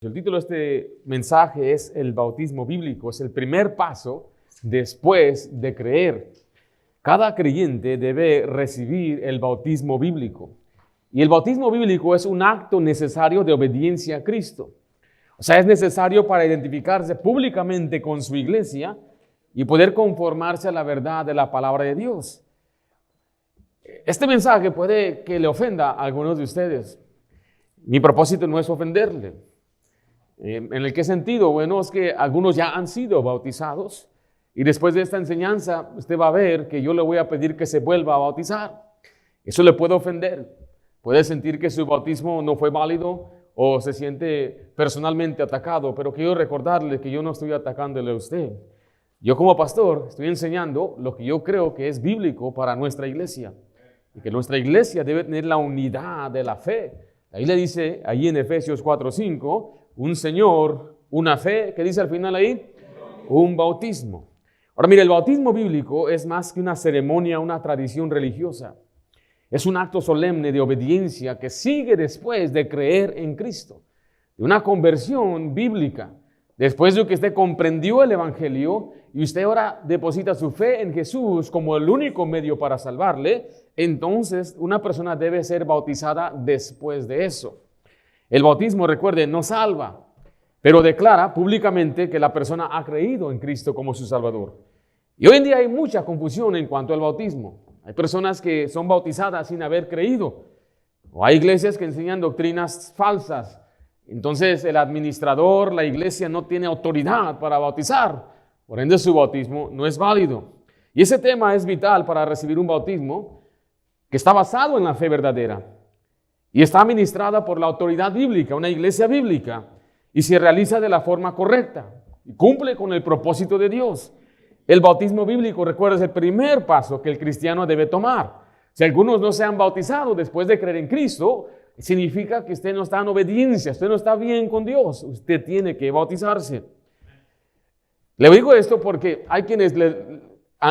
El título de este mensaje es el bautismo bíblico. Es el primer paso después de creer. Cada creyente debe recibir el bautismo bíblico. Y el bautismo bíblico es un acto necesario de obediencia a Cristo. O sea, es necesario para identificarse públicamente con su iglesia y poder conformarse a la verdad de la palabra de Dios. Este mensaje puede que le ofenda a algunos de ustedes. Mi propósito no es ofenderle. ¿En el qué sentido? Bueno, es que algunos ya han sido bautizados y después de esta enseñanza usted va a ver que yo le voy a pedir que se vuelva a bautizar. Eso le puede ofender. Puede sentir que su bautismo no fue válido o se siente personalmente atacado, pero quiero recordarle que yo no estoy atacándole a usted. Yo como pastor estoy enseñando lo que yo creo que es bíblico para nuestra iglesia y que nuestra iglesia debe tener la unidad de la fe. Ahí le dice, ahí en Efesios 4:5, un Señor, una fe, ¿qué dice al final ahí? Un bautismo. Ahora mire, el bautismo bíblico es más que una ceremonia, una tradición religiosa. Es un acto solemne de obediencia que sigue después de creer en Cristo, de una conversión bíblica. Después de que usted comprendió el Evangelio y usted ahora deposita su fe en Jesús como el único medio para salvarle, entonces una persona debe ser bautizada después de eso. El bautismo, recuerde, no salva, pero declara públicamente que la persona ha creído en Cristo como su Salvador. Y hoy en día hay mucha confusión en cuanto al bautismo. Hay personas que son bautizadas sin haber creído, o hay iglesias que enseñan doctrinas falsas. Entonces el administrador, la iglesia no tiene autoridad para bautizar, por ende su bautismo no es válido. Y ese tema es vital para recibir un bautismo que está basado en la fe verdadera y está administrada por la autoridad bíblica, una iglesia bíblica, y se realiza de la forma correcta y cumple con el propósito de Dios. El bautismo bíblico, recuerda, es el primer paso que el cristiano debe tomar. Si algunos no se han bautizado después de creer en Cristo, significa que usted no está en obediencia, usted no está bien con Dios, usted tiene que bautizarse. Le digo esto porque hay quienes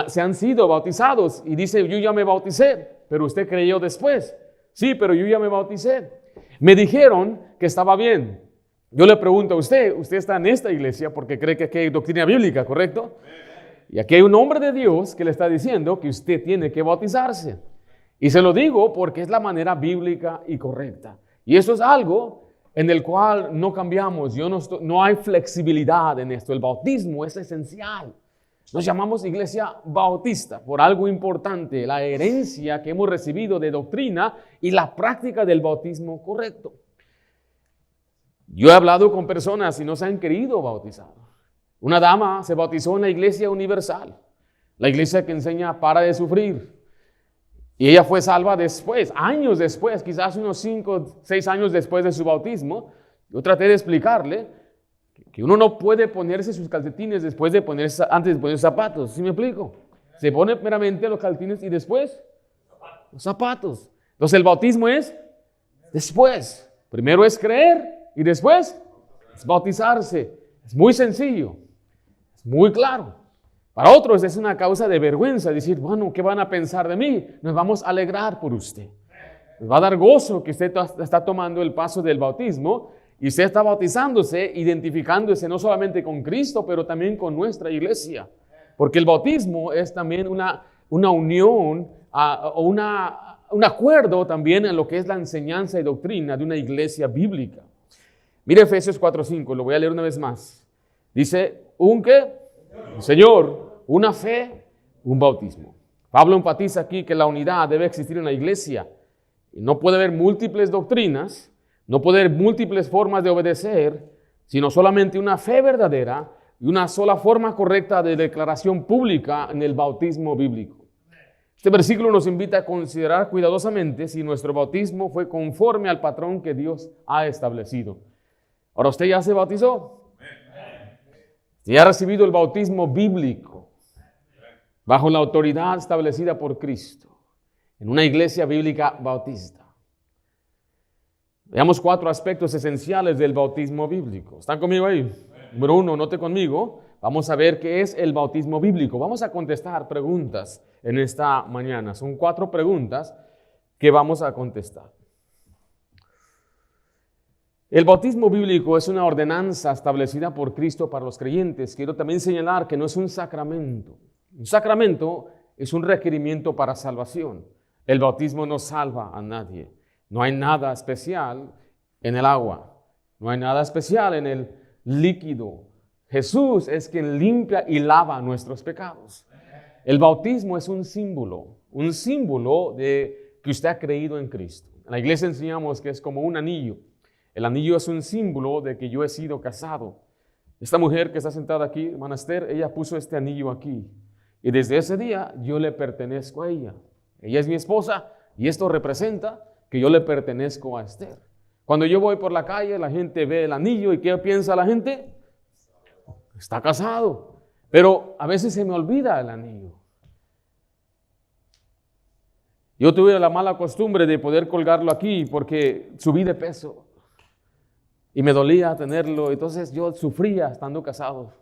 se han sido bautizados y dicen, yo ya me bauticé, pero usted creyó después. Sí, pero yo ya me bauticé. Me dijeron que estaba bien. Yo le pregunto a usted está en esta iglesia porque cree que aquí hay doctrina bíblica, ¿correcto? Y aquí hay un hombre de Dios que le está diciendo que usted tiene que bautizarse. Y se lo digo porque es la manera bíblica y correcta. Y eso es algo en el cual no cambiamos. No hay flexibilidad en esto. El bautismo es esencial. Nos llamamos iglesia bautista por algo importante, la herencia que hemos recibido de doctrina y la práctica del bautismo correcto. Yo he hablado con personas y no se han querido bautizar. Una dama se bautizó en la iglesia universal, la iglesia que enseña para de sufrir. Y ella fue salva después, años después, quizás unos 5, 6 años después de su bautismo. Yo traté de explicarle que uno no puede ponerse sus calcetines antes de poner zapatos. ¿Sí me explico? Se pone meramente los calcetines y después los zapatos. Entonces el bautismo es después. Primero es creer y después es bautizarse. Es muy sencillo, es muy claro. Para otros es una causa de vergüenza decir, bueno, ¿qué van a pensar de mí? Nos vamos a alegrar por usted. Nos va a dar gozo que usted está tomando el paso del bautismo y usted está bautizándose, identificándose no solamente con Cristo, pero también con nuestra iglesia. Porque el bautismo es también una unión o un acuerdo también en lo que es la enseñanza y doctrina de una iglesia bíblica. Mire Efesios 4:5, lo voy a leer una vez más. Dice, ¿un qué? Un Señor, una fe, un bautismo. Pablo enfatiza aquí que la unidad debe existir en la iglesia. Y no puede haber múltiples doctrinas, no puede haber múltiples formas de obedecer, sino solamente una fe verdadera y una sola forma correcta de declaración pública en el bautismo bíblico. Este versículo nos invita a considerar cuidadosamente si nuestro bautismo fue conforme al patrón que Dios ha establecido. Ahora, ¿usted ya se bautizó? ¿Usted ya ha recibido el bautismo bíblico bajo la autoridad establecida por Cristo en una iglesia bíblica bautista? Veamos 4 aspectos esenciales del bautismo bíblico. ¿Están conmigo ahí? Número 1, note conmigo. Vamos a ver qué es el bautismo bíblico. Vamos a contestar preguntas en esta mañana. Son 4 preguntas que vamos a contestar. El bautismo bíblico es una ordenanza establecida por Cristo para los creyentes. Quiero también señalar que no es un sacramento. Un sacramento es un requerimiento para salvación. El bautismo no salva a nadie. No hay nada especial en el agua. No hay nada especial en el líquido. Jesús es quien limpia y lava nuestros pecados. El bautismo es un símbolo de que usted ha creído en Cristo. En la iglesia enseñamos que es como un anillo. El anillo es un símbolo de que yo he sido casado. Esta mujer que está sentada aquí, hermana Esther, ella puso este anillo aquí. Y desde ese día yo le pertenezco a ella. Ella es mi esposa y esto representa que yo le pertenezco a Esther. Cuando yo voy por la calle, la gente ve el anillo y ¿qué piensa la gente? Está casado. Pero a veces se me olvida el anillo. Yo tuve la mala costumbre de poder colgarlo aquí porque subí de peso. Y me dolía tenerlo, entonces yo sufría estando casado.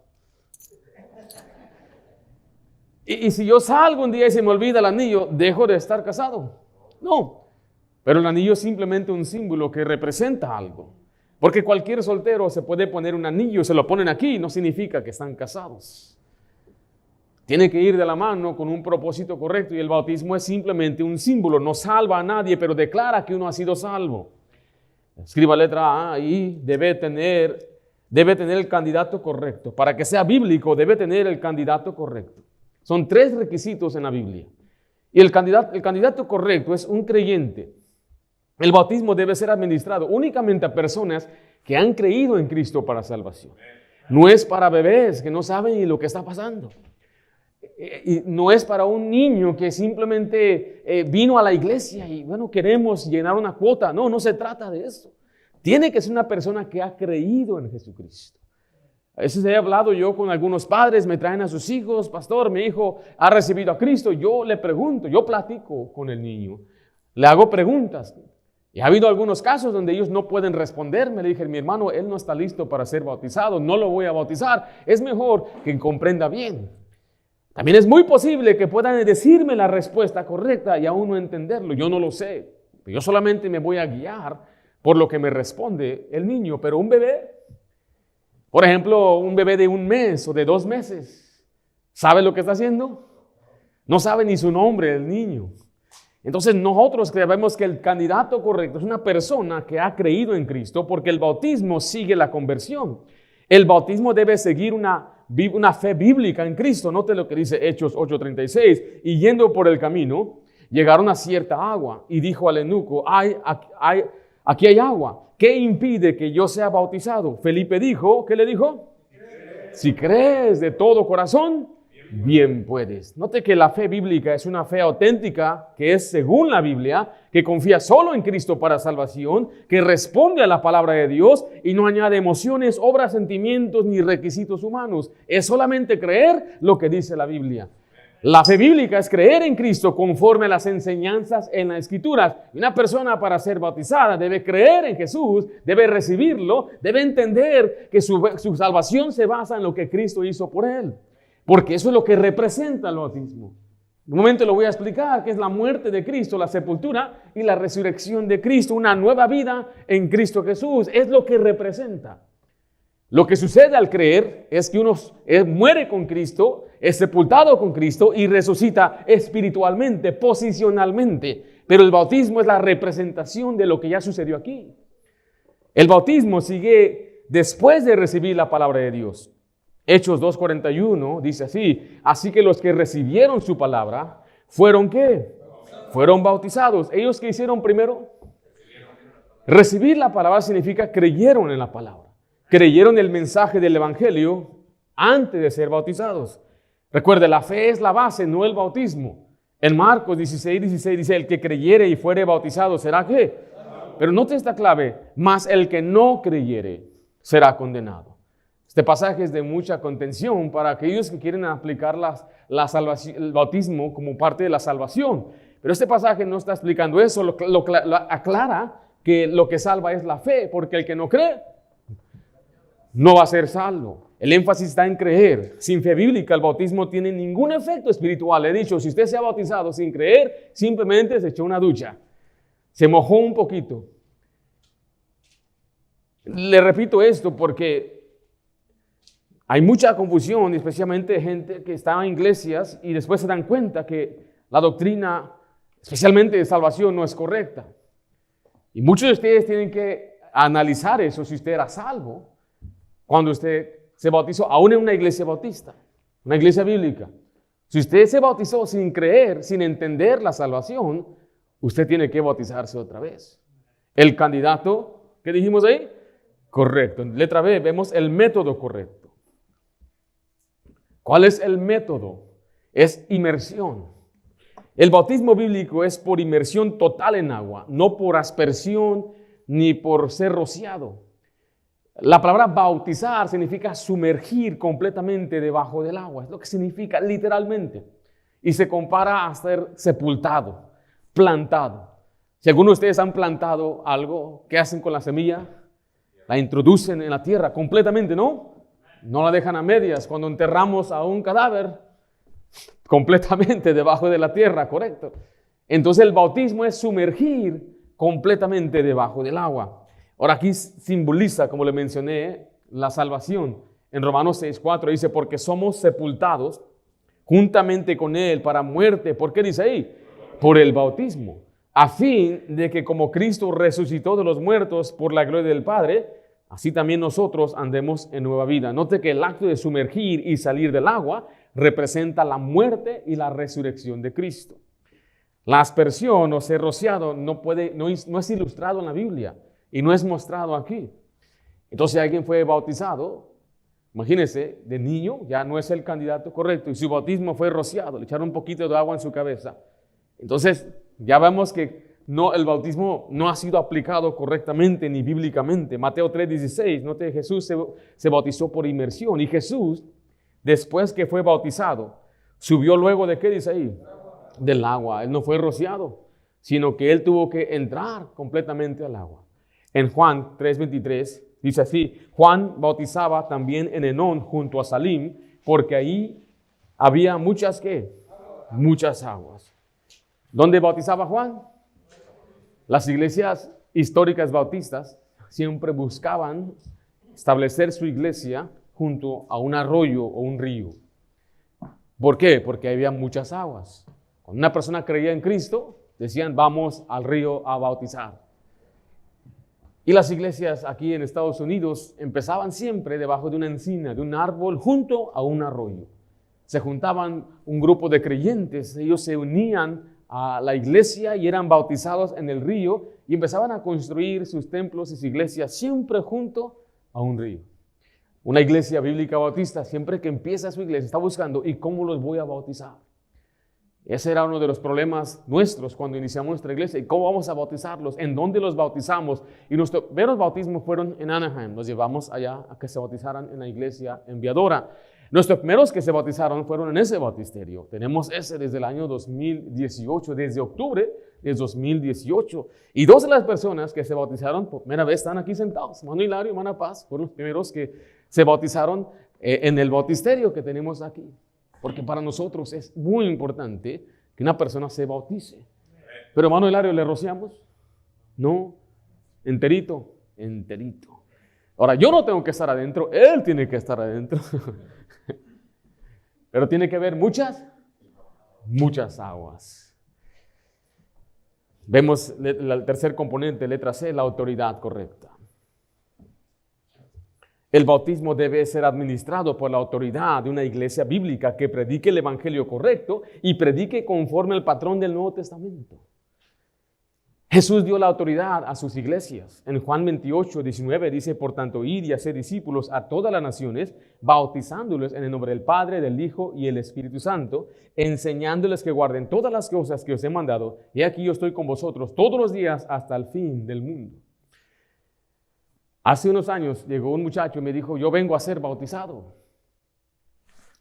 Y si yo salgo un día y se me olvida el anillo, ¿dejo de estar casado? No, pero el anillo es simplemente un símbolo que representa algo. Porque cualquier soltero se puede poner un anillo, se lo ponen aquí, no significa que están casados. Tiene que ir de la mano con un propósito correcto y el bautismo es simplemente un símbolo, no salva a nadie, pero declara que uno ha sido salvo. Escriba letra A y debe tener el candidato correcto. Para que sea bíblico, debe tener el candidato correcto. Son 3 requisitos en la Biblia. Y el candidato correcto es un creyente. El bautismo debe ser administrado únicamente a personas que han creído en Cristo para salvación. No es para bebés que no saben ni lo que está pasando. Y no es para un niño que simplemente vino a la iglesia y bueno, queremos llenar una cuota. No, no se trata de eso. Tiene que ser una persona que ha creído en Jesucristo. A veces he hablado yo con algunos padres, me traen a sus hijos, pastor, mi hijo ha recibido a Cristo. Yo le pregunto, yo platico con el niño, le hago preguntas. Y ha habido algunos casos donde ellos no pueden responderme. Le dije, mi hermano, él no está listo para ser bautizado, no lo voy a bautizar. Es mejor que comprenda bien. También es muy posible que puedan decirme la respuesta correcta y aún no entenderlo. Yo no lo sé. Yo solamente me voy a guiar por lo que me responde el niño. Pero un bebé, por ejemplo, un bebé de 1 mes o de 2 meses, ¿sabe lo que está haciendo? No sabe ni su nombre el niño. Entonces nosotros creemos que el candidato correcto es una persona que ha creído en Cristo porque el bautismo sigue la conversión. El bautismo debe seguir una fe bíblica en Cristo. Note lo que dice Hechos 8:36. Y yendo por el camino, llegaron a cierta agua y dijo al eunuco, aquí hay agua. ¿Qué impide que yo sea bautizado? Felipe dijo, ¿qué le dijo? Si crees de todo corazón, bien puedes. Note que la fe bíblica es una fe auténtica, que es según la Biblia, que confía solo en Cristo para salvación, que responde a la palabra de Dios y no añade emociones, obras, sentimientos ni requisitos humanos. Es solamente creer lo que dice la Biblia. La fe bíblica es creer en Cristo conforme a las enseñanzas en las Escrituras. Y una persona para ser bautizada debe creer en Jesús, debe recibirlo, debe entender que su salvación se basa en lo que Cristo hizo por él. Porque eso es lo que representa el bautismo. En un momento lo voy a explicar, que es la muerte de Cristo, la sepultura y la resurrección de Cristo, una nueva vida en Cristo Jesús. Es lo que representa. Lo que sucede al creer es que uno muere con Cristo, es sepultado con Cristo y resucita espiritualmente, posicionalmente. Pero el bautismo es la representación de lo que ya sucedió aquí. El bautismo sigue después de recibir la palabra de Dios. Hechos 2:41 dice así, así que los que recibieron su palabra, ¿fueron qué? Fueron bautizados. ¿Ellos qué hicieron primero? Recibir la palabra significa creyeron en la palabra. Creyeron el mensaje del evangelio antes de ser bautizados. Recuerde, la fe es la base, no el bautismo. En Marcos 16:16 dice, el que creyere y fuere bautizado, ¿será qué? Pero note esta clave, mas el que no creyere será condenado. Este pasaje es de mucha contención para aquellos que quieren aplicar el bautismo como parte de la salvación. Pero este pasaje no está explicando eso, lo aclara que lo que salva es la fe, porque el que no cree no va a ser salvo. El énfasis está en creer. Sin fe bíblica el bautismo tiene ningún efecto espiritual. He dicho, si usted se ha bautizado sin creer, simplemente se echó una ducha, se mojó un poquito. Le repito esto porque hay mucha confusión, especialmente gente que está en iglesias y después se dan cuenta que la doctrina, especialmente de salvación, no es correcta. Y muchos de ustedes tienen que analizar eso si usted era salvo cuando usted se bautizó, aún en una iglesia bautista, una iglesia bíblica. Si usted se bautizó sin creer, sin entender la salvación, usted tiene que bautizarse otra vez. El candidato, ¿qué dijimos ahí? Correcto. En letra B vemos el método correcto. ¿Cuál es el método? Es inmersión. El bautismo bíblico es por inmersión total en agua, no por aspersión ni por ser rociado. La palabra bautizar significa sumergir completamente debajo del agua. Es lo que significa literalmente. Y se compara a ser sepultado, plantado. Si algunos de ustedes han plantado algo, ¿qué hacen con la semilla? La introducen en la tierra completamente, ¿no? No la dejan a medias. Cuando enterramos a un cadáver, completamente debajo de la tierra, correcto. Entonces el bautismo es sumergir completamente debajo del agua. Ahora aquí simboliza, como le mencioné, la salvación. En Romanos 6:4 dice, porque somos sepultados juntamente con Él para muerte. ¿Por qué dice ahí? Por el bautismo. A fin de que como Cristo resucitó de los muertos por la gloria del Padre, así también nosotros andemos en nueva vida. Note que el acto de sumergir y salir del agua representa la muerte y la resurrección de Cristo. La aspersión o ser rociado no es ilustrado en la Biblia. Y no es mostrado aquí. Entonces alguien fue bautizado, imagínense, de niño, ya no es el candidato correcto, y su bautismo fue rociado, le echaron un poquito de agua en su cabeza. Entonces ya vemos que el bautismo no ha sido aplicado correctamente ni bíblicamente. Mateo 3:16, note, Jesús se bautizó por inmersión, y Jesús, después que fue bautizado, subió luego de ¿qué dice ahí? Del agua. Él no fue rociado, sino que él tuvo que entrar completamente al agua. En Juan 3:23 dice así, Juan bautizaba también en Enón junto a Salim, porque ahí había muchas ¿qué? Muchas aguas. ¿Dónde bautizaba Juan? Las iglesias históricas bautistas siempre buscaban establecer su iglesia junto a un arroyo o un río. ¿Por qué? Porque había muchas aguas. Cuando una persona creía en Cristo, decían, vamos al río a bautizar. Y las iglesias aquí en Estados Unidos empezaban siempre debajo de una encina, de un árbol, junto a un arroyo. Se juntaban un grupo de creyentes, ellos se unían a la iglesia y eran bautizados en el río y empezaban a construir sus templos y sus iglesias siempre junto a un río. Una iglesia bíblica bautista, siempre que empieza su iglesia, está buscando, ¿y cómo los voy a bautizar? Ese era uno de los problemas nuestros cuando iniciamos nuestra iglesia. ¿Y cómo vamos a bautizarlos? ¿En dónde los bautizamos? Y nuestros primeros bautismos fueron en Anaheim. Los llevamos allá a que se bautizaran en la iglesia enviadora. Nuestros primeros que se bautizaron fueron en ese bautisterio. Tenemos ese desde el año 2018, desde octubre de 2018. Y dos de las personas que se bautizaron por primera vez están aquí sentados. Mano Hilario y Mana Paz fueron los primeros que se bautizaron en el bautisterio que tenemos aquí. Porque para nosotros es muy importante que una persona se bautice. Pero hermano Hilario, ¿le rociamos? No, enterito, enterito. Ahora, yo no tengo que estar adentro, él tiene que estar adentro. Pero tiene que haber muchas aguas. Vemos el tercer componente, letra C, la autoridad correcta. El bautismo debe ser administrado por la autoridad de una iglesia bíblica que predique el evangelio correcto y predique conforme al patrón del Nuevo Testamento. Jesús dio la autoridad a sus iglesias. En Juan 28:19 dice, por tanto, id y haced discípulos a todas las naciones, bautizándolos en el nombre del Padre, del Hijo y el Espíritu Santo, enseñándoles que guarden todas las cosas que os he mandado. Y aquí yo estoy con vosotros todos los días hasta el fin del mundo. Hace unos años llegó un muchacho y me dijo, yo vengo a ser bautizado.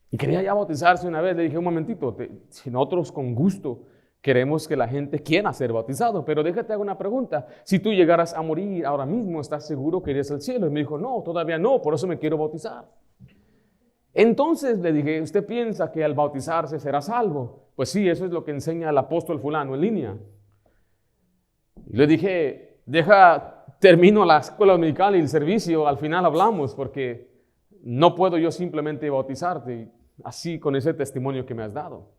Y quería ya bautizarse una vez. Le dije, un momentito, si nosotros con gusto queremos que la gente quiera ser bautizado, pero déjate hacer una pregunta. Si tú llegaras a morir ahora mismo, ¿estás seguro que irías al cielo? Y me dijo, no, todavía no, por eso me quiero bautizar. Entonces le dije, ¿usted piensa que al bautizarse será salvo? Pues sí, eso es lo que enseña el apóstol fulano en línea. Y le dije, deja termino la escuela dominical y el servicio, al final hablamos porque no puedo yo simplemente bautizarte así con ese testimonio que me has dado.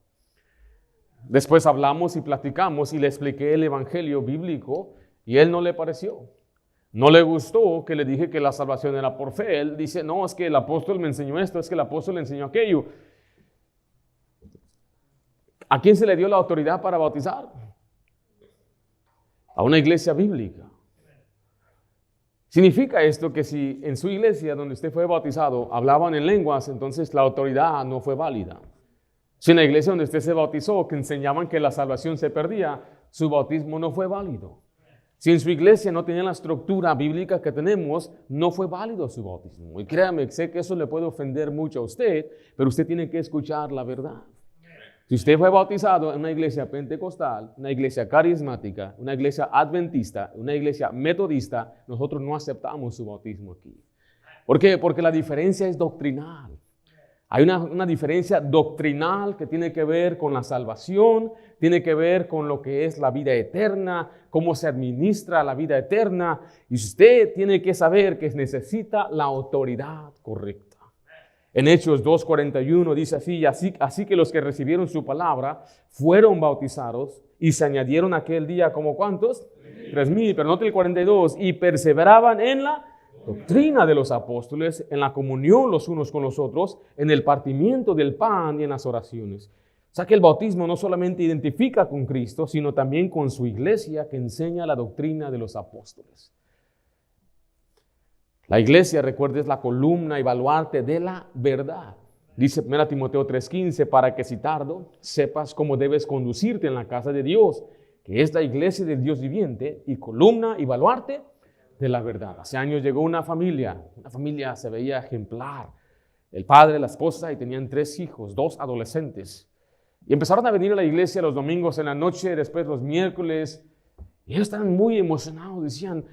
Después hablamos y platicamos y le expliqué el evangelio bíblico y él no le pareció. No le gustó que le dije que la salvación era por fe. Él dice, no, es que el apóstol me enseñó esto, es que el apóstol le enseñó aquello. ¿A quién se le dio la autoridad para bautizar? A una iglesia bíblica. Significa esto que si en su iglesia donde usted fue bautizado hablaban en lenguas, entonces la autoridad no fue válida. Si en la iglesia donde usted se bautizó que enseñaban que la salvación se perdía, su bautismo no fue válido. Si en su iglesia no tenía la estructura bíblica que tenemos, no fue válido su bautismo. Y créame, sé que eso le puede ofender mucho a usted, pero usted tiene que escuchar la verdad. Si usted fue bautizado en una iglesia pentecostal, una iglesia carismática, una iglesia adventista, una iglesia metodista, nosotros no aceptamos su bautismo aquí. ¿Por qué? Porque la diferencia es doctrinal. Hay una diferencia doctrinal que tiene que ver con la salvación, tiene que ver con lo que es la vida eterna, cómo se administra la vida eterna. Y usted tiene que saber que necesita la autoridad correcta. En Hechos 2:41 dice así que los que recibieron su palabra fueron bautizados y se añadieron aquel día como ¿cuántos? 3,000, pero note el 42, y perseveraban en la doctrina de los apóstoles, en la comunión los unos con los otros, en el partimiento del pan y en las oraciones. O sea que el bautismo no solamente identifica con Cristo, sino también con su iglesia que enseña la doctrina de los apóstoles. La iglesia, recuerde, es la columna y baluarte de la verdad. Dice 1 Timoteo 3:15, para que si tardo, sepas cómo debes conducirte en la casa de Dios, que es la iglesia del Dios viviente y columna y baluarte de la verdad. Hace años llegó una familia se veía ejemplar. El padre, la esposa y tenían 3 hijos, 2 adolescentes. Y empezaron a venir a la iglesia los domingos en la noche, después los miércoles. Y ellos estaban muy emocionados, decían,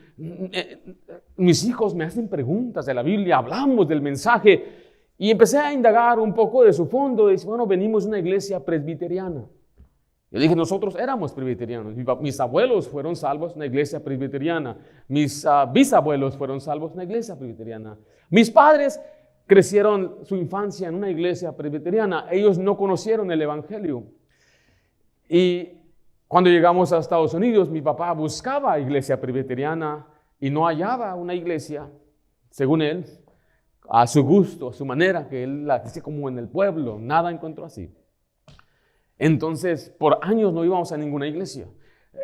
mis hijos me hacen preguntas de la Biblia, hablamos del mensaje. Y empecé a indagar un poco de su fondo. Y dice, bueno, venimos de una iglesia presbiteriana. Yo dije, nosotros éramos presbiterianos. Mis abuelos fueron salvos en una iglesia presbiteriana. Mis bisabuelos fueron salvos en una iglesia presbiteriana. Mis padres crecieron su infancia en una iglesia presbiteriana. Ellos no conocieron el evangelio. Y cuando llegamos a Estados Unidos, mi papá buscaba iglesia presbiteriana y no hallaba una iglesia, según él, a su gusto, a su manera, que él la dice como en el pueblo. Nada encontró así. Entonces, por años no íbamos a ninguna iglesia.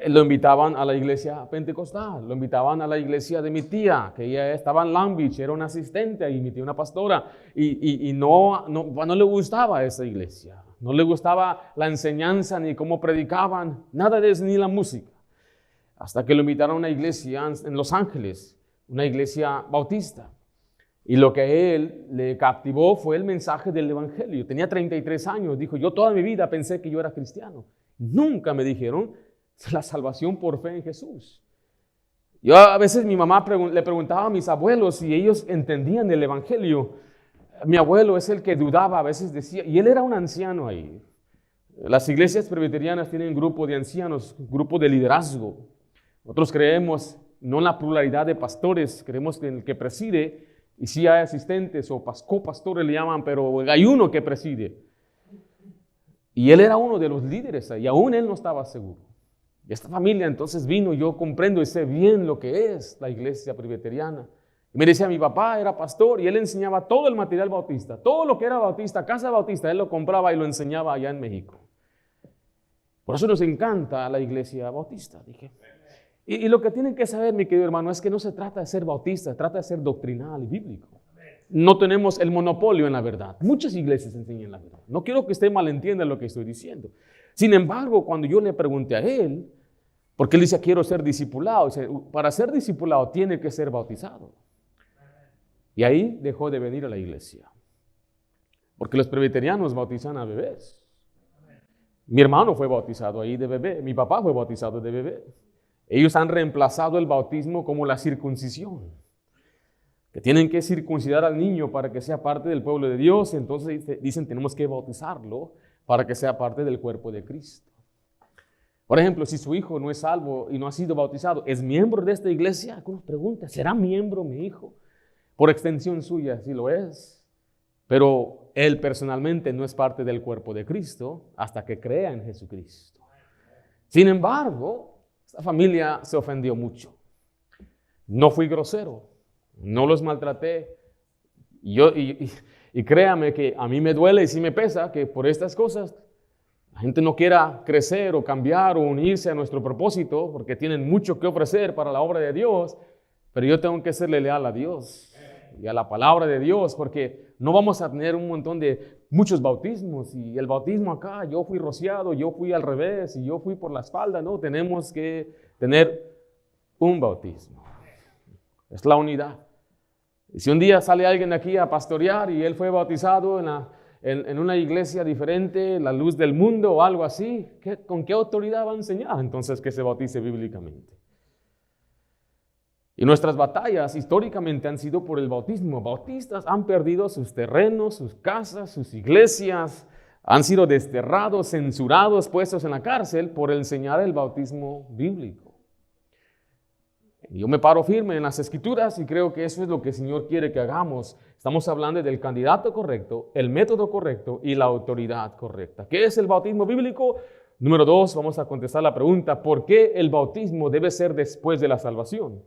Lo invitaban a la iglesia pentecostal, lo invitaban a la iglesia de mi tía, que ella estaba en Long Beach, era una asistente ahí, mi tía una pastora, y no le gustaba esa iglesia, no le gustaba la enseñanza, ni cómo predicaban, nada de eso, ni la música. Hasta que lo invitaron a una iglesia en Los Ángeles, una iglesia bautista. Y lo que a él le captivó fue el mensaje del evangelio. Tenía 33 años, dijo, yo toda mi vida pensé que yo era cristiano. Nunca me dijeron la salvación por fe en Jesús. Yo a veces mi mamá le preguntaba a mis abuelos si ellos entendían el evangelio. Mi abuelo es el que dudaba, a veces decía, y él era un anciano ahí. Las iglesias presbiterianas tienen un grupo de ancianos, un grupo de liderazgo. Nosotros creemos no en la pluralidad de pastores, creemos que en el que preside, y sí hay asistentes o copastores le llaman, pero hay uno que preside. Y él era uno de los líderes y aún él no estaba seguro. Y esta familia entonces vino, yo comprendo y sé bien lo que es la iglesia presbiteriana. Y me decía, mi papá era pastor y él enseñaba todo el material bautista, todo lo que era bautista, casa bautista, él lo compraba y lo enseñaba allá en México. Por eso nos encanta la iglesia bautista, dije. Y lo que tienen que saber, mi querido hermano, es que no se trata de ser bautista, se trata de ser doctrinal y bíblico. No tenemos el monopolio en la verdad. Muchas iglesias enseñan la verdad. No quiero que usted malentienda lo que estoy diciendo. Sin embargo, cuando yo le pregunté a él, porque él dice, quiero ser discipulado, dice, para ser discipulado tiene que ser bautizado. Y ahí dejó de venir a la iglesia. Porque los presbiterianos bautizan a bebés. Mi hermano fue bautizado ahí de bebé, mi papá fue bautizado de bebé. Ellos han reemplazado el bautismo como la circuncisión, que tienen que circuncidar al niño para que sea parte del pueblo de Dios. Entonces dicen tenemos que bautizarlo para que sea parte del cuerpo de Cristo. Por ejemplo, si su hijo no es salvo y no ha sido bautizado, ¿es miembro de esta iglesia? Algunos preguntan, ¿será miembro mi hijo? Por extensión suya, sí lo es. Pero él personalmente no es parte del cuerpo de Cristo hasta que crea en Jesucristo. Sin embargo, esta familia se ofendió mucho. No fui grosero, no los maltraté. Y créame que a mí me duele y sí me pesa que por estas cosas la gente no quiera crecer o cambiar o unirse a nuestro propósito porque tienen mucho que ofrecer para la obra de Dios, pero yo tengo que serle leal a Dios y a la palabra de Dios, porque no vamos a tener un montón de muchos bautismos y el bautismo acá, yo fui rociado, yo fui al revés y yo fui por la espalda. No, tenemos que tener un bautismo. Es la unidad. Y si un día sale alguien aquí a pastorear y él fue bautizado en una iglesia diferente, la luz del mundo o algo así, ¿con qué autoridad va a enseñar? Entonces que se bautice bíblicamente. Y nuestras batallas históricamente han sido por el bautismo. Bautistas han perdido sus terrenos, sus casas, sus iglesias, han sido desterrados, censurados, puestos en la cárcel por enseñar el bautismo bíblico. Yo me paro firme en las Escrituras y creo que eso es lo que el Señor quiere que hagamos. Estamos hablando del candidato correcto, el método correcto y la autoridad correcta. ¿Qué es el bautismo bíblico? Número 2, vamos a contestar la pregunta, ¿por qué el bautismo debe ser después de la salvación?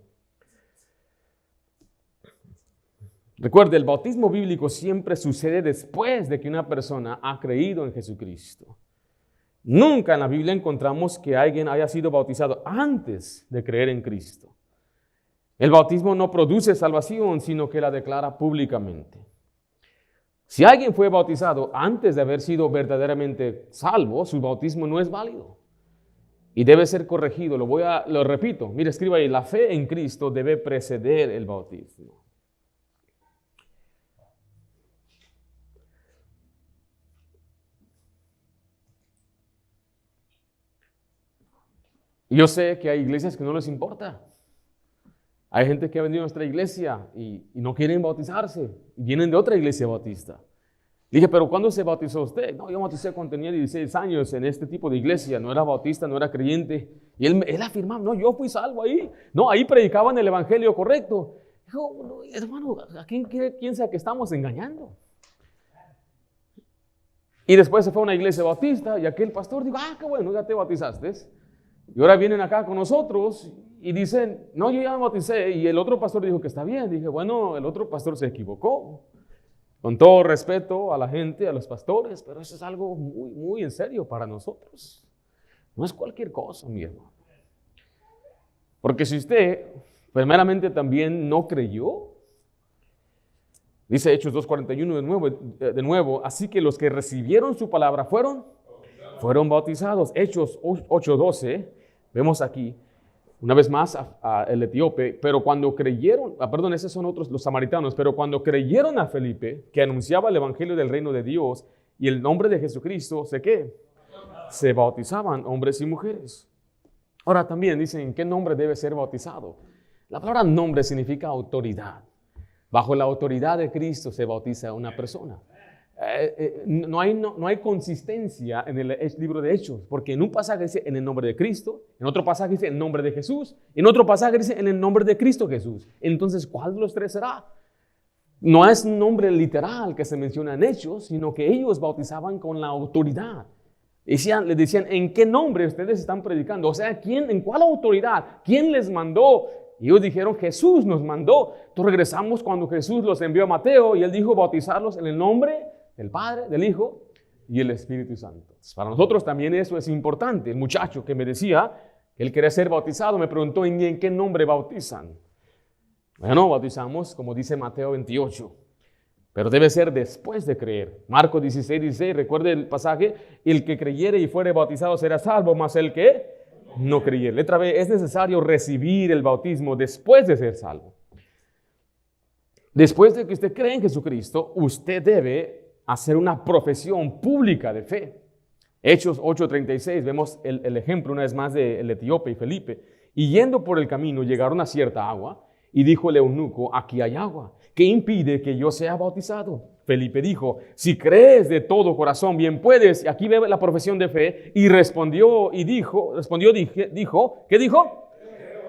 Recuerde, el bautismo bíblico siempre sucede después de que una persona ha creído en Jesucristo. Nunca en la Biblia encontramos que alguien haya sido bautizado antes de creer en Cristo. El bautismo no produce salvación, sino que la declara públicamente. Si alguien fue bautizado antes de haber sido verdaderamente salvo, su bautismo no es válido y debe ser corregido. Lo repito, mire, escriba ahí, la fe en Cristo debe preceder el bautismo. Yo sé que hay iglesias que no les importa. Hay gente que ha venido a nuestra iglesia y no quieren bautizarse. Y vienen de otra iglesia bautista. Le dije, ¿pero cuándo se bautizó usted? No, yo bauticé cuando tenía 16 años en este tipo de iglesia. No era bautista, no era creyente. Y él afirmaba, no, yo fui salvo ahí. No, ahí predicaban el evangelio correcto. Dijo, no, hermano, ¿a quién piensa que estamos engañando? Y después se fue a una iglesia bautista y aquel pastor dijo, qué bueno, ya te bautizaste. Y ahora vienen acá con nosotros y dicen, no, yo ya me bauticé. Y el otro pastor dijo que está bien. Dije, bueno, el otro pastor se equivocó. Con todo respeto a la gente, a los pastores, pero eso es algo muy, muy en serio para nosotros. No es cualquier cosa, mi hermano. Porque si usted primeramente también no creyó, dice Hechos 2:41 de nuevo, así que los que recibieron su palabra fueron bautizados. Hechos 8:12, vemos aquí, una vez más el etíope, pero cuando creyeron, esos son otros, los samaritanos, pero cuando creyeron a Felipe, que anunciaba el evangelio del reino de Dios y el nombre de Jesucristo, se bautizaban hombres y mujeres. Ahora también dicen, ¿en qué nombre debe ser bautizado? La palabra nombre significa autoridad. Bajo la autoridad de Cristo se bautiza una persona. No hay consistencia en el libro de Hechos, porque en un pasaje dice en el nombre de Cristo, en otro pasaje dice en el nombre de Jesús, en otro pasaje dice en el nombre de Cristo Jesús. Entonces, ¿cuál de los tres será? No es un nombre literal que se menciona en Hechos, sino que ellos bautizaban con la autoridad. Le decían, ¿en qué nombre ustedes están predicando? O sea, ¿en cuál autoridad? ¿Quién les mandó? Y ellos dijeron, Jesús nos mandó. Entonces regresamos cuando Jesús los envió a Mateo y él dijo bautizarlos en el nombre del Padre, del Hijo y el Espíritu Santo. Para nosotros también eso es importante. El muchacho que me decía que él quería ser bautizado me preguntó, ¿en qué nombre bautizan? Bueno, bautizamos como dice Mateo 28, pero debe ser después de creer. Marcos 16:16, recuerde el pasaje, el que creyere y fuere bautizado será salvo, mas el que no creyere. Letra B, es necesario recibir el bautismo después de ser salvo. Después de que usted cree en Jesucristo, usted debe hacer una profesión pública de fe. Hechos 8:36, vemos el ejemplo una vez más del etíope y Felipe. Y yendo por el camino llegaron a cierta agua, Y dijo el eunuco, aquí hay agua. ¿Qué impide que yo sea bautizado? Felipe dijo, si crees de todo corazón, bien puedes. Y aquí ve la profesión de fe. Y dijo, ¿qué dijo?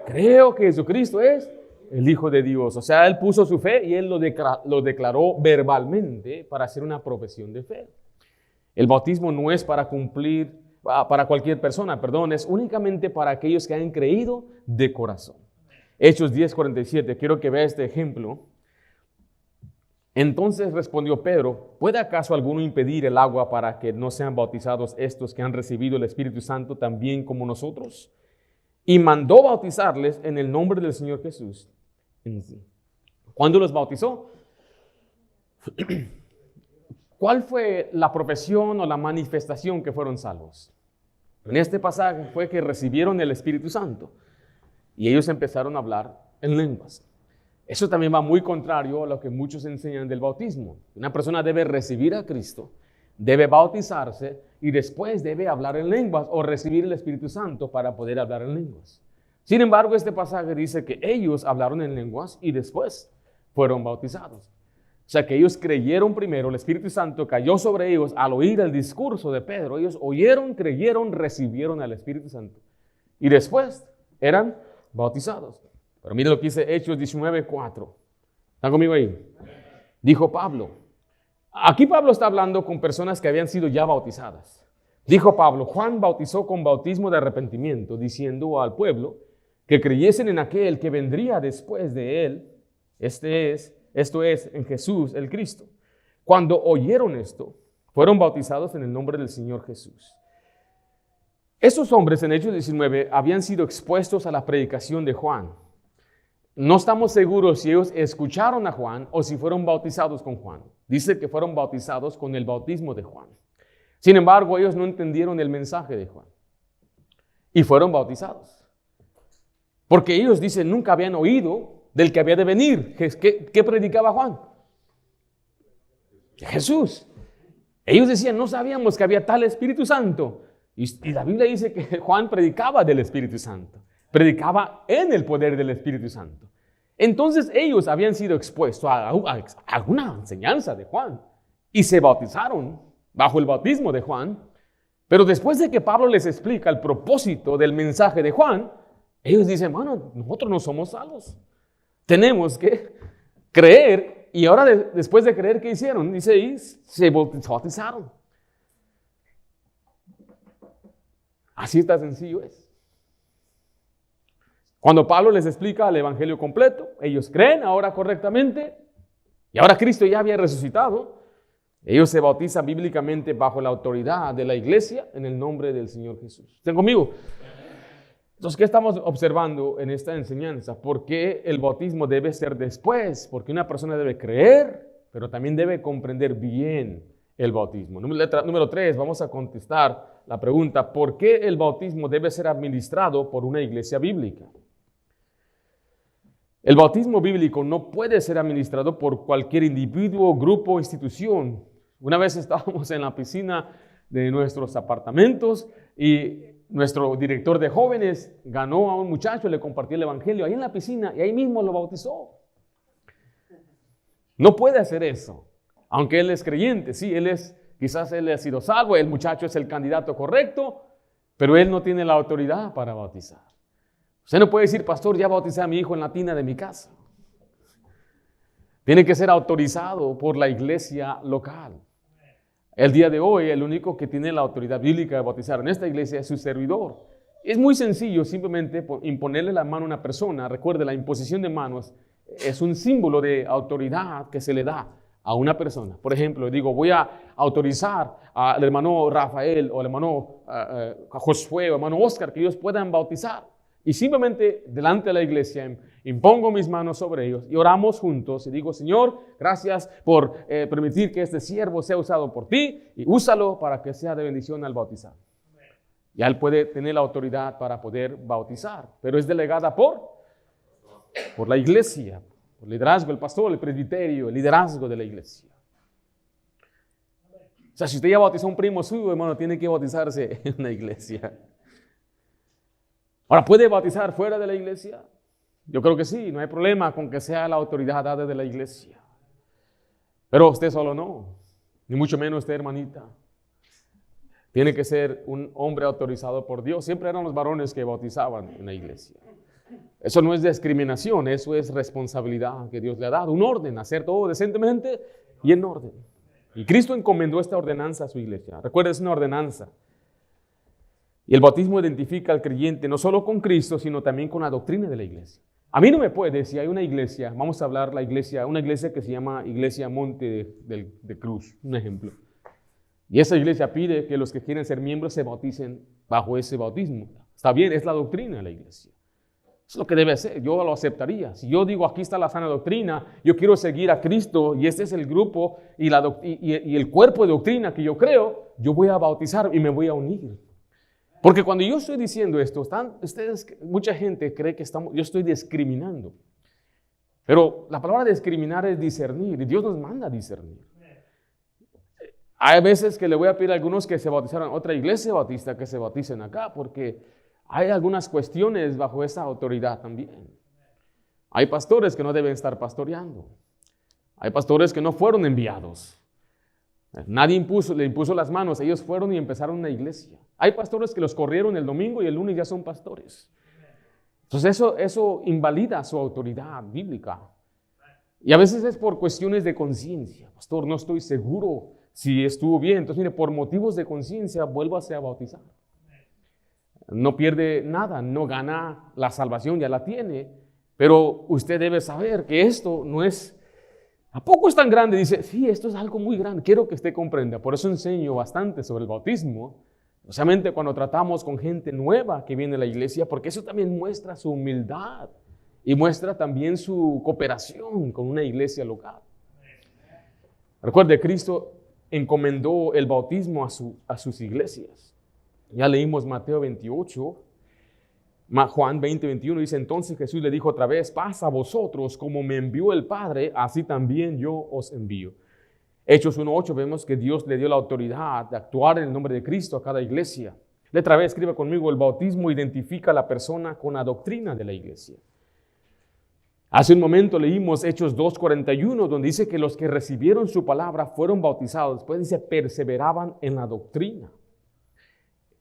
Creo que Jesucristo es el Hijo de Dios. O sea, él puso su fe y él lo declaró verbalmente para hacer una profesión de fe. El bautismo no es para cualquier persona, es únicamente para aquellos que han creído de corazón. Hechos 10:47, quiero que vea este ejemplo. Entonces respondió Pedro, ¿puede acaso alguno impedir el agua para que no sean bautizados estos que han recibido el Espíritu Santo también como nosotros? Y mandó bautizarles en el nombre del Señor Jesús. ¿Cuándo los bautizó? ¿Cuál fue la profesión o la manifestación que fueron salvos? En este pasaje fue que recibieron el Espíritu Santo y ellos empezaron a hablar en lenguas. Eso también va muy contrario a lo que muchos enseñan del bautismo. Una persona debe recibir a Cristo, debe bautizarse y después debe hablar en lenguas o recibir el Espíritu Santo para poder hablar en lenguas. Sin embargo, este pasaje dice que ellos hablaron en lenguas y después fueron bautizados. O sea que ellos creyeron primero, el Espíritu Santo cayó sobre ellos al oír el discurso de Pedro. Ellos oyeron, creyeron, recibieron al Espíritu Santo y después eran bautizados. Pero mire lo que dice Hechos 19:4. ¿Están conmigo ahí? Dijo Pablo. Aquí Pablo está hablando con personas que habían sido ya bautizadas. Dijo Pablo, Juan bautizó con bautismo de arrepentimiento, diciendo al pueblo que creyesen en aquel que vendría después de él, esto es, en Jesús el Cristo. Cuando oyeron esto, fueron bautizados en el nombre del Señor Jesús. Estos hombres en Hechos 19 habían sido expuestos a la predicación de Juan. No estamos seguros si ellos escucharon a Juan o si fueron bautizados con Juan. Dice que fueron bautizados con el bautismo de Juan. Sin embargo, ellos no entendieron el mensaje de Juan y fueron bautizados. Porque ellos dicen nunca habían oído del que había de venir. ¿Qué predicaba Juan? Jesús. Ellos decían, no sabíamos que había tal Espíritu Santo. Y la Biblia dice que Juan predicaba del Espíritu Santo. Predicaba en el poder del Espíritu Santo. Entonces ellos habían sido expuestos a alguna enseñanza de Juan y se bautizaron bajo el bautismo de Juan. Pero después de que Pablo les explica el propósito del mensaje de Juan, ellos dicen, bueno, nosotros no somos salvos. Tenemos que creer. Y ahora después de creer, ¿qué hicieron? Dice ahí, se bautizaron. Así está sencillo es. Cuando Pablo les explica el evangelio completo, ellos creen ahora correctamente y ahora Cristo ya había resucitado. Ellos se bautizan bíblicamente bajo la autoridad de la iglesia en el nombre del Señor Jesús. ¿Están conmigo? Entonces, ¿qué estamos observando en esta enseñanza? ¿Por qué el bautismo debe ser después? Porque una persona debe creer, pero también debe comprender bien el bautismo. Número 3, vamos a contestar la pregunta, ¿por qué el bautismo debe ser administrado por una iglesia bíblica? El bautismo bíblico no puede ser administrado por cualquier individuo, grupo o institución. Una vez estábamos en la piscina de nuestros apartamentos y nuestro director de jóvenes ganó a un muchacho, le compartió el evangelio ahí en la piscina y ahí mismo lo bautizó. No puede hacer eso, aunque él es creyente, sí, quizás él ha sido salvo, el muchacho es el candidato correcto, pero él no tiene la autoridad para bautizar. Usted no puede decir, pastor, ya bauticé a mi hijo en la tina de mi casa. Tiene que ser autorizado por la iglesia local. El día de hoy, el único que tiene la autoridad bíblica de bautizar en esta iglesia es su servidor. Es muy sencillo, simplemente imponerle la mano a una persona. Recuerde, la imposición de manos es un símbolo de autoridad que se le da a una persona. Por ejemplo, digo, voy a autorizar al hermano Rafael o al hermano Josué o al hermano Oscar que ellos puedan bautizar. Y simplemente delante de la iglesia impongo mis manos sobre ellos y oramos juntos y digo, Señor, gracias por permitir que este siervo sea usado por ti y úsalo para que sea de bendición al bautizar. Ya él puede tener la autoridad para poder bautizar, pero es delegada por la iglesia, por el liderazgo, el pastor, el presbiterio, el liderazgo de la iglesia. O sea, si usted ya bautizó a un primo suyo, hermano, tiene que bautizarse en una iglesia. Ahora, ¿puede bautizar fuera de la iglesia? Yo creo que sí, no hay problema con que sea la autoridad dada de la iglesia. Pero usted solo no, ni mucho menos usted, hermanita. Tiene que ser un hombre autorizado por Dios. Siempre eran los varones que bautizaban en la iglesia. Eso no es discriminación, eso es responsabilidad que Dios le ha dado. Un orden, hacer todo decentemente y en orden. Y Cristo encomendó esta ordenanza a su iglesia. Recuerda, es una ordenanza. Y el bautismo identifica al creyente no solo con Cristo, sino también con la doctrina de la iglesia. A mí no me puede, si hay una iglesia, vamos a hablar una iglesia que se llama Iglesia Monte de Cruz, un ejemplo. Y esa iglesia pide que los que quieren ser miembros se bauticen bajo ese bautismo. Está bien, es la doctrina de la iglesia. Es lo que debe ser, yo lo aceptaría. Si yo digo, aquí está la sana doctrina, yo quiero seguir a Cristo y este es el grupo y el cuerpo de doctrina que yo creo, yo voy a bautizar y me voy a unir. Porque cuando yo estoy diciendo esto, mucha gente cree que yo estoy discriminando. Pero la palabra discriminar es discernir y Dios nos manda a discernir. Hay veces que le voy a pedir a algunos que se bautizaran en otra iglesia bautista que se bauticen acá, porque hay algunas cuestiones bajo esa autoridad también. Hay pastores que no deben estar pastoreando. Hay pastores que no fueron enviados. Nadie le impuso las manos, ellos fueron y empezaron una iglesia. Hay pastores que los corrieron el domingo y el lunes ya son pastores. Entonces eso invalida su autoridad bíblica. Y a veces es por cuestiones de conciencia. Pastor, no estoy seguro si estuvo bien. Entonces, mire, por motivos de conciencia, vuélvase a bautizar. No pierde nada, no gana la salvación, ya la tiene. Pero usted debe saber que esto no es... ¿A poco es tan grande? Dice, sí, esto es algo muy grande. Quiero que usted comprenda. Por eso enseño bastante sobre el bautismo. Especialmente cuando tratamos con gente nueva que viene a la iglesia, porque eso también muestra su humildad y muestra también su cooperación con una iglesia local. Recuerde, Cristo encomendó el bautismo a sus iglesias. Ya leímos Mateo 28, Juan 20, 21, dice, entonces Jesús le dijo otra vez, paz a vosotros, como me envió el Padre, así también yo os envío. Hechos 1:8 vemos que Dios le dio la autoridad de actuar en el nombre de Cristo a cada iglesia. Letra B, escriba conmigo, el bautismo identifica a la persona con la doctrina de la iglesia. Hace un momento leímos Hechos 2:41, donde dice que los que recibieron su palabra fueron bautizados. Después dice, perseveraban en la doctrina.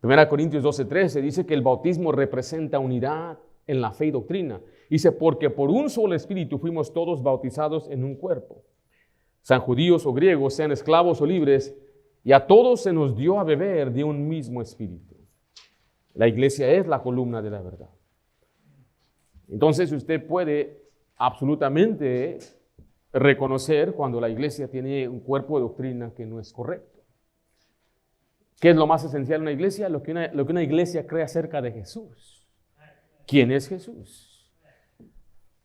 1 Corintios 12:13 dice que el bautismo representa unidad en la fe y doctrina. Dice, porque por un solo espíritu fuimos todos bautizados en un cuerpo. Sean judíos o griegos, sean esclavos o libres, y a todos se nos dio a beber de un mismo espíritu. La iglesia es la columna de la verdad. Entonces usted puede absolutamente reconocer cuando la iglesia tiene un cuerpo de doctrina que no es correcto. ¿Qué es lo más esencial en una iglesia? Lo que una iglesia cree acerca de Jesús. ¿Quién es Jesús?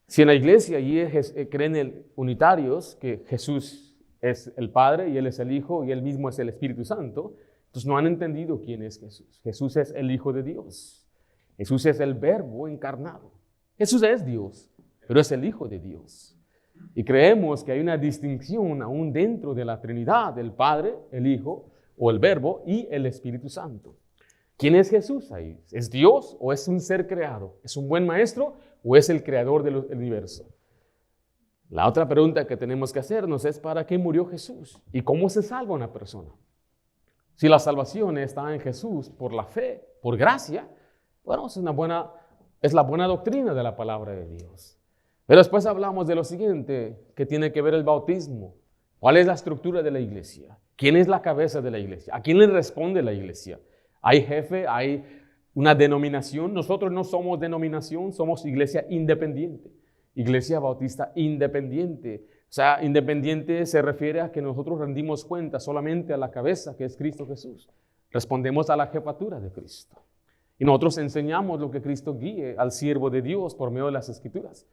Si en la iglesia allí creen unitarios que Jesús es el Padre y Él es el Hijo y Él mismo es el Espíritu Santo, entonces no han entendido quién es Jesús. Jesús es el Hijo de Dios. Jesús es el Verbo encarnado. Jesús es Dios, pero es el Hijo de Dios. Y creemos que hay una distinción aún dentro de la Trinidad, del Padre, el Hijo o el Verbo y el Espíritu Santo. ¿Quién es Jesús ahí? ¿Es Dios o es un ser creado? ¿Es un buen maestro o es el creador del universo? La otra pregunta que tenemos que hacernos es ¿para qué murió Jesús? ¿Y cómo se salva una persona? Si la salvación está en Jesús por la fe, por gracia, bueno, es la buena doctrina de la palabra de Dios. Pero después hablamos de lo siguiente, que tiene que ver el bautismo. ¿Cuál es la estructura de la iglesia? ¿Quién es la cabeza de la iglesia? ¿A quién le responde la iglesia? ¿Hay jefe? ¿Hay una denominación? Nosotros no somos denominación, somos iglesia independiente. Iglesia Bautista independiente. O sea, independiente se refiere a que nosotros rendimos cuenta solamente a la cabeza, que es Cristo Jesús. Respondemos a la jefatura de Cristo. Y nosotros enseñamos lo que Cristo guíe al siervo de Dios por medio de las Escrituras.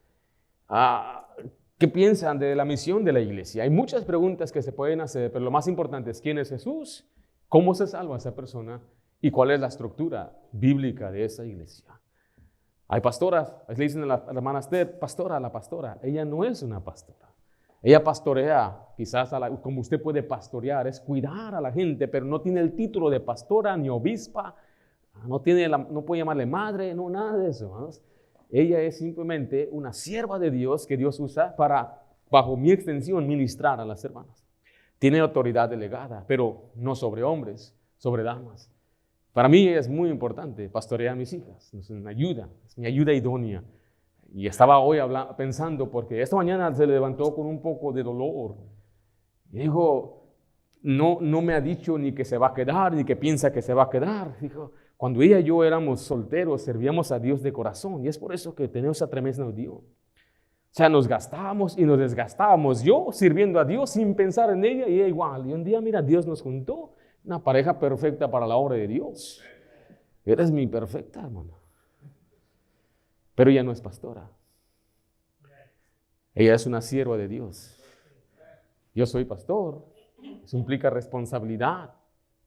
¿Qué piensan de la misión de la iglesia? Hay muchas preguntas que se pueden hacer, pero lo más importante es ¿quién es Jesús? ¿Cómo se salva esa persona? ¿Y cuál es la estructura bíblica de esa iglesia? Hay pastoras, le dicen a la hermana Esther, pastora, la pastora. Ella no es una pastora. Ella pastorea, quizás como usted puede pastorear, es cuidar a la gente, pero no tiene el título de pastora ni obispa, no puede llamarle madre, no, nada de eso, hermanos. ella es simplemente una sierva de Dios que Dios usa para, bajo mi extensión, ministrar a las hermanas. Tiene autoridad delegada, pero no sobre hombres, sobre damas. Para mí es muy importante pastorear a mis hijas. Es una ayuda, es mi ayuda idónea. Y estaba hoy pensando, porque esta mañana se levantó con un poco de dolor. Y dijo, no me ha dicho ni que se va a quedar, ni que piensa que se va a quedar. Dijo, cuando ella y yo éramos solteros, servíamos a Dios de corazón. Y es por eso que tenemos esa tremenda unión. O sea, nos gastábamos y nos desgastábamos. Yo sirviendo a Dios sin pensar en ella y ella igual. Y un día, mira, Dios nos juntó. Una pareja perfecta para la obra de Dios. Eres mi perfecta, hermana. Pero ella no es pastora. Ella es una sierva de Dios. Yo soy pastor. Eso implica responsabilidad.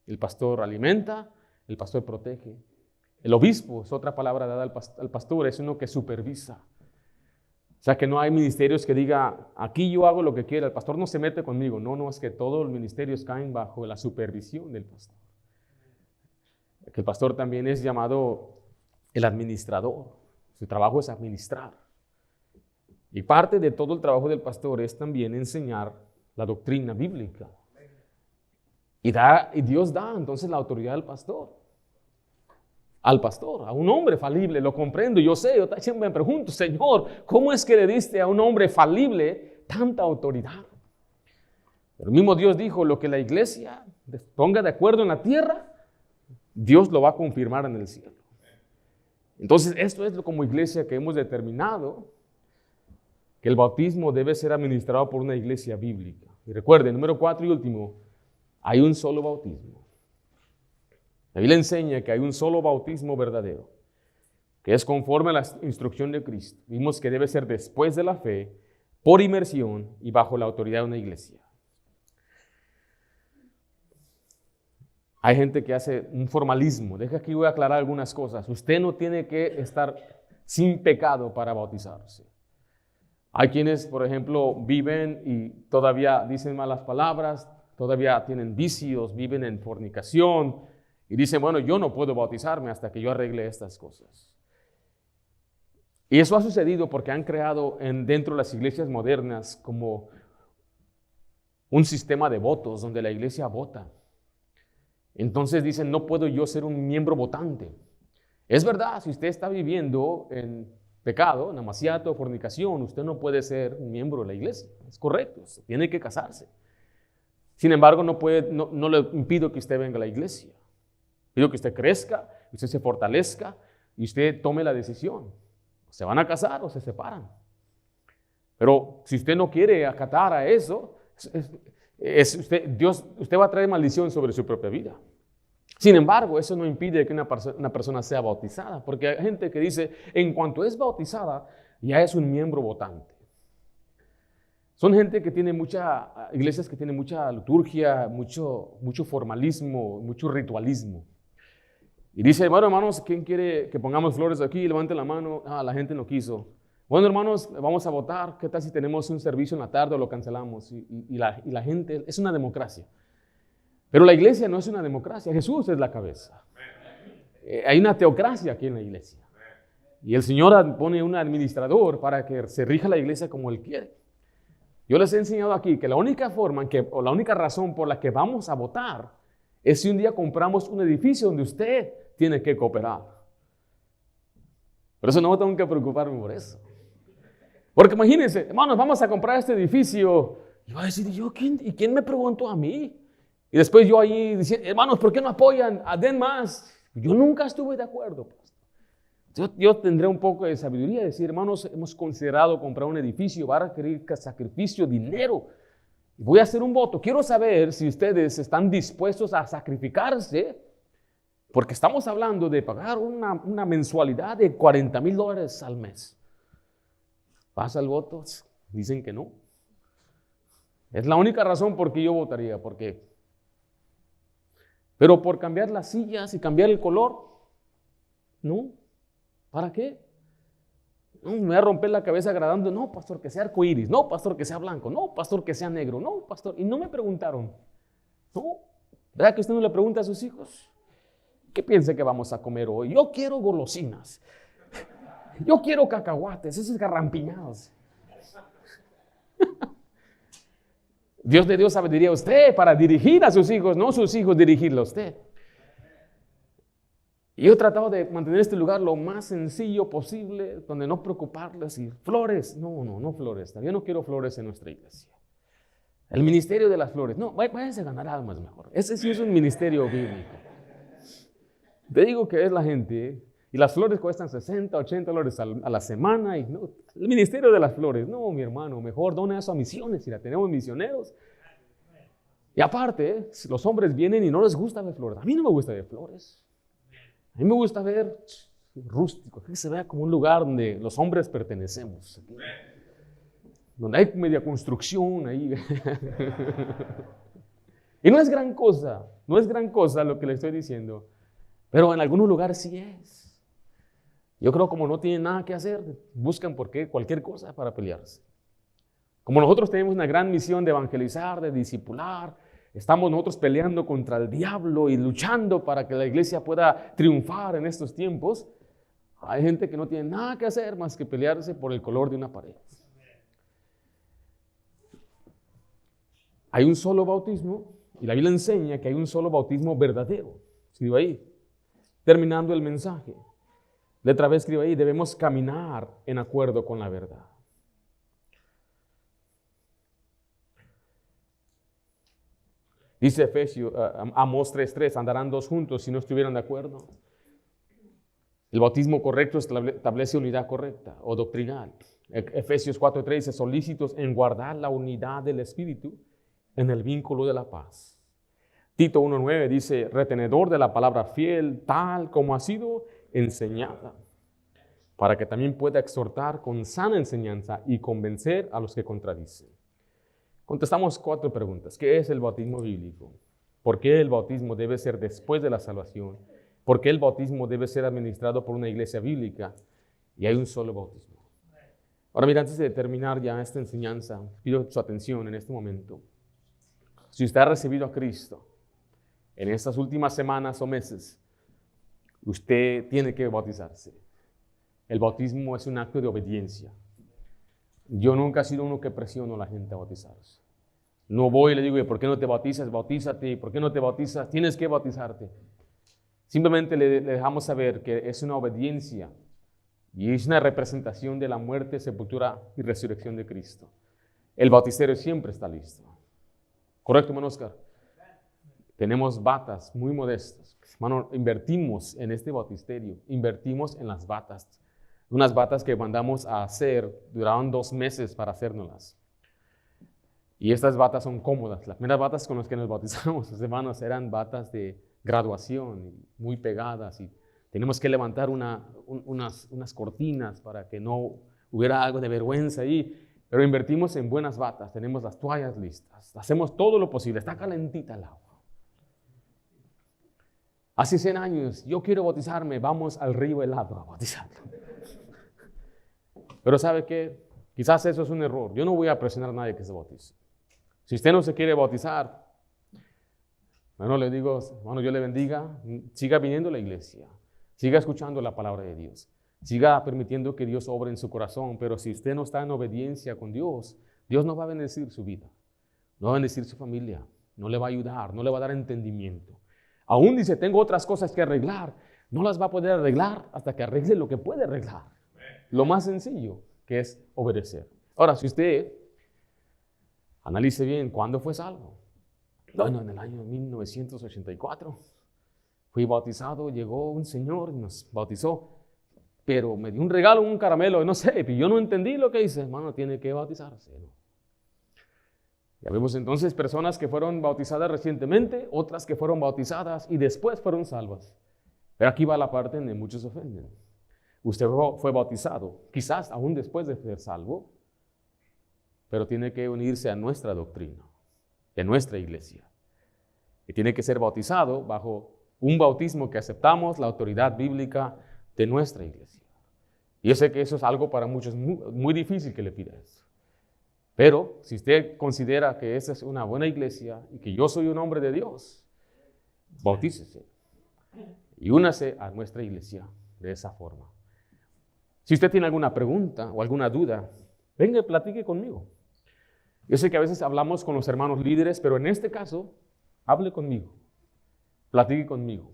El pastor alimenta, el pastor protege. El obispo es otra palabra dada al pastor, es uno que supervisa. O sea, que no hay ministerios que diga, aquí yo hago lo que quiera, el pastor no se mete conmigo. No, es que todos los ministerios caen bajo la supervisión del pastor. Que el pastor también es llamado el administrador. Su trabajo es administrar. Y parte de todo el trabajo del pastor es también enseñar la doctrina bíblica. Y Dios da entonces la autoridad al pastor, a un hombre falible. Lo comprendo, yo sé, yo siempre me pregunto, Señor, ¿cómo es que le diste a un hombre falible tanta autoridad? Pero el mismo Dios dijo, lo que la iglesia ponga de acuerdo en la tierra, Dios lo va a confirmar en el cielo. Entonces, esto es como iglesia que hemos determinado que el bautismo debe ser administrado por una iglesia bíblica. Y recuerden, número 4 y último, hay un solo bautismo. La Biblia enseña que hay un solo bautismo verdadero, que es conforme a la instrucción de Cristo. Vimos que debe ser después de la fe, por inmersión y bajo la autoridad de una iglesia. Hay gente que hace un formalismo. Deja aquí, voy a aclarar algunas cosas. Usted no tiene que estar sin pecado para bautizarse. Hay quienes, por ejemplo, viven y todavía dicen malas palabras, todavía tienen vicios, viven en fornicación y dicen, bueno, yo no puedo bautizarme hasta que yo arregle estas cosas. Y eso ha sucedido porque han creado dentro de las iglesias modernas como un sistema de votos donde la iglesia vota. Entonces dicen, no puedo yo ser un miembro votante. Es verdad, si usted está viviendo en pecado, en amaciato, fornicación, usted no puede ser un miembro de la iglesia. Es correcto, usted tiene que casarse. Sin embargo, no le impido que usted venga a la iglesia. Pido que usted crezca, usted se fortalezca y usted tome la decisión. Se van a casar o se separan. Pero si usted no quiere acatar a eso, usted va a traer maldición sobre su propia vida. Sin embargo, eso no impide que una persona sea bautizada, porque hay gente que dice, en cuanto es bautizada, ya es un miembro votante. Son gente que tiene iglesias que tienen mucha liturgia, mucho formalismo, mucho ritualismo. Y dice, bueno, hermanos, ¿quién quiere que pongamos flores aquí? Levanten la mano. La gente no quiso. Bueno, hermanos, vamos a votar. ¿Qué tal si tenemos un servicio en la tarde o lo cancelamos? Y la gente, es una democracia. Pero la iglesia no es una democracia. Jesús es la cabeza. Hay una teocracia aquí en la iglesia. Y el Señor pone un administrador para que se rija la iglesia como Él quiere. Yo les he enseñado aquí que la única forma o la única razón por la que vamos a votar es si un día compramos un edificio donde usted tiene que cooperar. Por eso no tengo que preocuparme por eso. Porque imagínense, hermanos, vamos a comprar este edificio. Y va a decir, ¿quién me preguntó a mí? Y después yo ahí diciendo, hermanos, ¿por qué no apoyan? Den más. Yo nunca estuve de acuerdo, pastor. Yo tendré un poco de sabiduría de decir, hermanos, hemos considerado comprar un edificio, va a requerir sacrificio, dinero. Voy a hacer un voto. Quiero saber si ustedes están dispuestos a sacrificarse, porque estamos hablando de pagar una mensualidad de $40,000 al mes. ¿Pasa el voto? Dicen que no. Es la única razón por que yo votaría, porque... Pero por cambiar las sillas y cambiar el color, no. ¿Para qué? No, me voy a romper la cabeza agradando. No, pastor, que sea arcoíris. No, pastor, que sea blanco. No, pastor, que sea negro. No, pastor. Y no me preguntaron. No. ¿Verdad que usted no le pregunta a sus hijos? ¿Qué piensa que vamos a comer hoy? Yo quiero golosinas. Yo quiero cacahuates, esos garrampiñados. Dios le dio sabiduría a usted para dirigir a sus hijos, no sus hijos dirigirlo a usted. Y yo he tratado de mantener este lugar lo más sencillo posible, donde no preocuparles y flores. No flores. Yo no quiero flores en nuestra iglesia. El ministerio de las flores. No, váyanse a ganar almas mejor. Ese sí es un ministerio bíblico. Te digo que es la gente, y las flores cuestan 60, 80 dólares a la semana. Y no, el ministerio de las flores. No, mi hermano, mejor dona eso a misiones, si la tenemos misioneros. Y aparte, los hombres vienen y no les gusta ver flores. A mí no me gusta ver flores. A mí me gusta ver rústico, que se vea como un lugar donde los hombres pertenecemos, donde hay media construcción ahí. Y no es gran cosa lo que le estoy diciendo, pero en algunos lugares sí es. Yo creo como no tienen nada que hacer, buscan cualquier cosa para pelearse. Como nosotros tenemos una gran misión de evangelizar, de discipular, estamos nosotros peleando contra el diablo y luchando para que la iglesia pueda triunfar en estos tiempos. Hay gente que no tiene nada que hacer más que pelearse por el color de una pared. Hay un solo bautismo y la Biblia enseña que hay un solo bautismo verdadero. Escribo ahí, terminando el mensaje. Letra B escribo ahí, debemos caminar en acuerdo con la verdad. Dice Efesios, Amós 3:3, andarán dos juntos si no estuvieran de acuerdo. El bautismo correcto establece unidad correcta o doctrinal. Efesios 4:3 dice, solícitos en guardar la unidad del Espíritu en el vínculo de la paz. Tito 1:9 dice, retenedor de la palabra fiel, tal como ha sido enseñada, para que también pueda exhortar con sana enseñanza y convencer a los que contradicen. Contestamos 4 preguntas. ¿Qué es el bautismo bíblico? ¿Por qué el bautismo debe ser después de la salvación? ¿Por qué el bautismo debe ser administrado por una iglesia bíblica? Y hay un solo bautismo. Ahora mira, antes de terminar ya esta enseñanza, pido su atención en este momento. Si usted ha recibido a Cristo en estas últimas semanas o meses, usted tiene que bautizarse. El bautismo es un acto de obediencia. Yo nunca he sido uno que presiono a la gente a bautizarse. No voy y le digo, ¿por qué no te bautizas? Bautízate. ¿Por qué no te bautizas? Tienes que bautizarte. Simplemente le dejamos saber que es una obediencia y es una representación de la muerte, sepultura y resurrección de Cristo. El bauticerio siempre está listo. ¿Correcto, hermano Oscar? Tenemos batas muy modestas. Hermano, invertimos en este bautisterio, invertimos en las batas. Unas batas que mandamos a hacer, duraron 2 meses para hacérnoslas. Y estas batas son cómodas. Las primeras batas con las que nos bautizamos, hermanos, eran batas de graduación, muy pegadas. Y tenemos que levantar unas cortinas para que no hubiera algo de vergüenza ahí. Pero invertimos en buenas batas, tenemos las toallas listas, hacemos todo lo posible, está calentita el agua. Hace 100 años, yo quiero bautizarme, vamos al río helado a bautizarlo. Pero ¿sabe qué? Quizás eso es un error. Yo no voy a presionar a nadie que se bautice. Si usted no se quiere bautizar, bueno, le digo, hermano, Dios le bendiga, siga viniendo a la iglesia, siga escuchando la palabra de Dios, siga permitiendo que Dios obre en su corazón, pero si usted no está en obediencia con Dios, Dios no va a bendecir su vida, no va a bendecir su familia, no le va a ayudar, no le va a dar entendimiento. Aún dice, tengo otras cosas que arreglar, no las va a poder arreglar hasta que arregle lo que puede arreglar. Lo más sencillo, que es obedecer. Ahora, si usted analice bien, ¿cuándo fue salvo? Bueno, en el año 1984 fui bautizado, llegó un señor y nos bautizó, pero me dio un regalo, un caramelo, no sé, y yo no entendí lo que hice. Hermano, tiene que bautizarse, ¿no? Ya vemos entonces personas que fueron bautizadas recientemente, otras que fueron bautizadas y después fueron salvas. Pero aquí va la parte donde muchos se ofenden. Usted fue bautizado, quizás aún después de ser salvo, pero tiene que unirse a nuestra doctrina, a nuestra iglesia. Y tiene que ser bautizado bajo un bautismo que aceptamos la autoridad bíblica de nuestra iglesia. Y yo sé que eso es algo para muchos muy difícil que le pida eso. Pero si usted considera que esa es una buena iglesia y que yo soy un hombre de Dios, bautícese y únase a nuestra iglesia de esa forma. Si usted tiene alguna pregunta o alguna duda, venga y platique conmigo. Yo sé que a veces hablamos con los hermanos líderes, pero en este caso, hable conmigo, platique conmigo.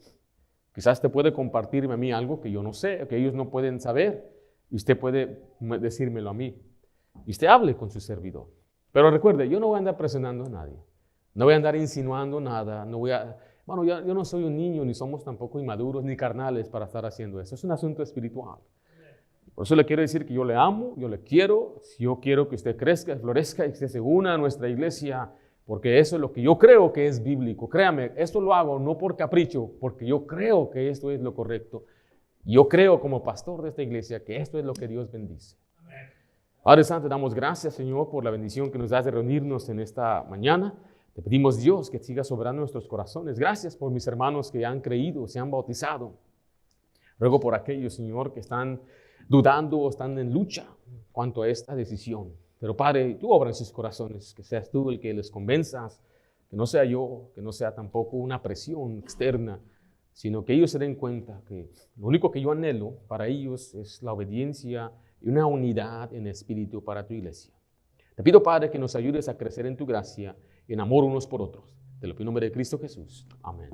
Quizás te puede compartirme a mí algo que yo no sé, que ellos no pueden saber, y usted puede decírmelo a mí. Y usted hable con su servidor. Pero recuerde, yo no voy a andar presionando a nadie. No voy a andar insinuando nada. Yo no soy un niño, ni somos tampoco inmaduros, ni carnales para estar haciendo eso. Es un asunto espiritual. Por eso le quiero decir que yo le amo, yo le quiero. Yo quiero que usted crezca, florezca y que se una a nuestra iglesia, porque eso es lo que yo creo que es bíblico. Créame, esto lo hago no por capricho, porque yo creo que esto es lo correcto. Yo creo como pastor de esta iglesia que esto es lo que Dios bendice. Padre Santo, damos gracias, Señor, por la bendición que nos das de reunirnos en esta mañana. Te pedimos, Dios, que siga sobrando nuestros corazones. Gracias por mis hermanos que han creído, se han bautizado. Ruego por aquellos, Señor, que están dudando o están en lucha cuanto a esta decisión. Pero Padre, tú obra en sus corazones, que seas tú el que les convenzas, que no sea yo, que no sea tampoco una presión externa, sino que ellos se den cuenta que lo único que yo anhelo para ellos es la obediencia y una unidad en espíritu para tu iglesia. Te pido, Padre, que nos ayudes a crecer en tu gracia, en amor unos por otros. Te lo pido en nombre de Cristo Jesús. Amén.